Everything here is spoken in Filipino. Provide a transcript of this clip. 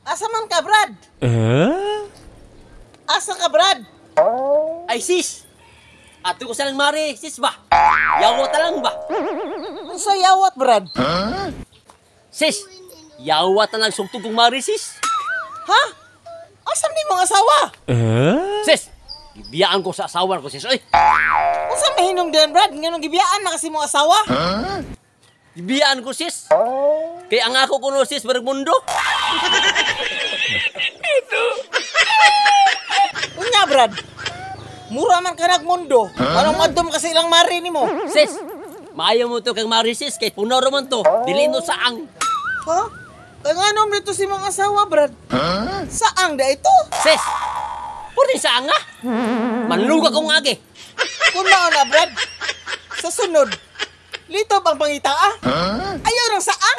Asa man ka, Brad? Asa ka, Brad? Ay, sis! Ato ko salang mari, sis ba? Yawa lang ba? Unsa yawat, Brad? Sis! Yawa lang sumtog kong mari, sis! Ha? Asa ni mong asawa? Sis! Ibiyaan ko sa asawa ko, sis. Ay! Unsa mahinom diyan, Brad? Nganong gibiyaan na kasi mong asawa? Ibiyaan ko, sis! Kaya ang ako kuno, sis, barag mundo! Unya, Brad. Mura man ka nagmundo. Anong madom kasi ilang mari ni mo? Sis! Maayaw mo to kang mari, sis, kay punoro man to. Dili no saang. Ha? Tanganom nito si mong asawa, Brad. Saang da ito? Sis! Puri saang nga! Manluga kong agi! Kung na, Brad. Sa sunod, lito bang pangita, ah? Ayaw ng saang!